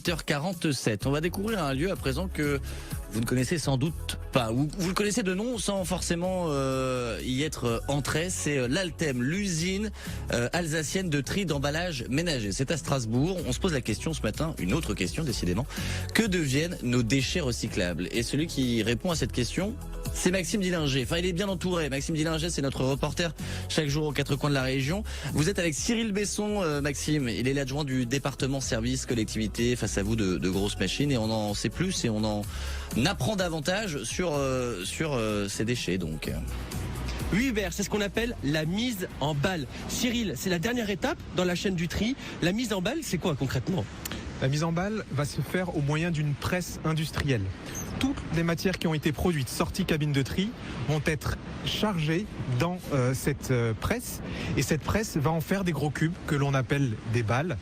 8h47. On va découvrir un lieu à présent que vous ne connaissez sans doute pas. Ou vous le connaissez de nom sans forcément y être entré. C'est l'Altem, l'usine alsacienne de tri d'emballage ménager. C'est à Strasbourg. On se pose la question ce matin, une autre question décidément. Que deviennent nos déchets recyclables? Et celui qui répond à cette question, c'est Maxime Dillinger. Enfin, il est bien entouré. Maxime Dillinger, c'est notre reporter chaque jour aux quatre coins de la région. Vous êtes avec Cyril Besson, Maxime. Il est l'adjoint du département service collectivité. Face à vous, de grosses machines. Et on en sait plus et on en apprend davantage sur ces déchets, donc. Oui Hubert, c'est ce qu'on appelle la mise en balle. Cyril, c'est la dernière étape dans la chaîne du tri. La mise en balle, c'est quoi concrètement ? La mise en balle va se faire au moyen d'une presse industrielle. Toutes les matières qui ont été produites sorties cabine de tri vont être chargées dans cette presse. Et cette presse va en faire des gros cubes que l'on appelle des balles,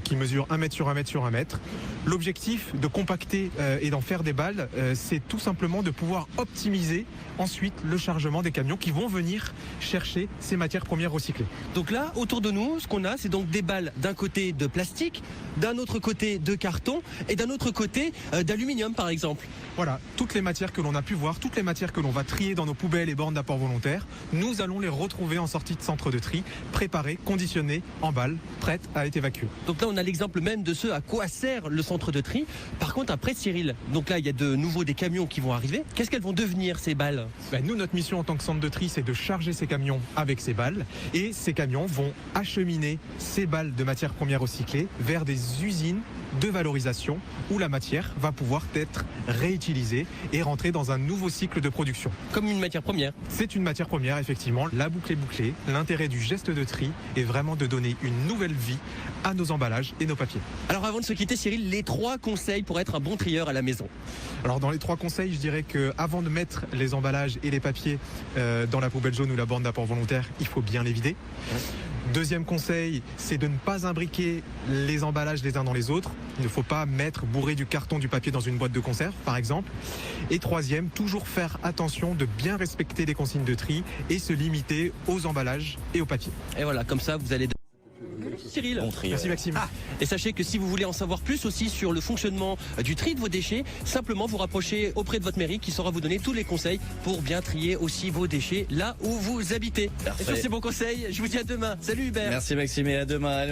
qui mesurent 1 mètre sur 1 mètre sur 1 mètre. L'objectif de compacter et d'en faire des balles, c'est tout simplement de pouvoir optimiser ensuite le chargement des camions qui vont venir chercher ces matières premières recyclées. Donc là, autour de nous, ce qu'on a, c'est donc des balles d'un côté de plastique, d'un autre côté de carton et d'un autre côté d'aluminium par exemple. Voilà, toutes les matières que l'on a pu voir, toutes les matières que l'on va trier dans nos poubelles et bornes d'apport volontaire, nous allons les retrouver en sortie de centre de tri, préparées, conditionnées, en balles, prêtes à être évacuées. Donc là, on a l'exemple même de ce à quoi sert le centre de tri. Par contre, après Cyril, donc là, il y a de nouveau des camions qui vont arriver. Qu'est-ce qu'elles vont devenir ces balles ? Nous, notre mission en tant que centre de tri, c'est de charger ces camions avec ces balles. Et ces camions vont acheminer ces balles de matières premières recyclées vers des usines de valorisation où la matière va pouvoir être réutilisée et rentrer dans un nouveau cycle de production. Comme une matière première. C'est une matière première, effectivement. La boucle est bouclée. L'intérêt du geste de tri est vraiment de donner une nouvelle vie à nos emballages et nos papiers. Alors avant de se quitter Cyril, les 3 conseils pour être un bon trieur à la maison. Alors dans les 3 conseils, je dirais qu'avant de mettre les emballages et les papiers dans la poubelle jaune ou la borne d'apport volontaire, il faut bien les vider. Ouais. Deuxième conseil, c'est de ne pas imbriquer les emballages les uns dans les autres. Il ne faut pas bourrer du carton, du papier dans une boîte de conserve, par exemple. Et troisième, toujours faire attention de bien respecter les consignes de tri et se limiter aux emballages et aux papiers. Et voilà, comme ça, vous allez... Cyril. Bon tri, merci Maxime. Et sachez que si vous voulez en savoir plus aussi sur le fonctionnement du tri de vos déchets, simplement vous rapprochez auprès de votre mairie qui saura vous donner tous les conseils pour bien trier aussi vos déchets là où vous habitez. Parfait. Et sur ces bons conseils, je vous dis à demain. Salut Hubert. Merci Maxime et à demain.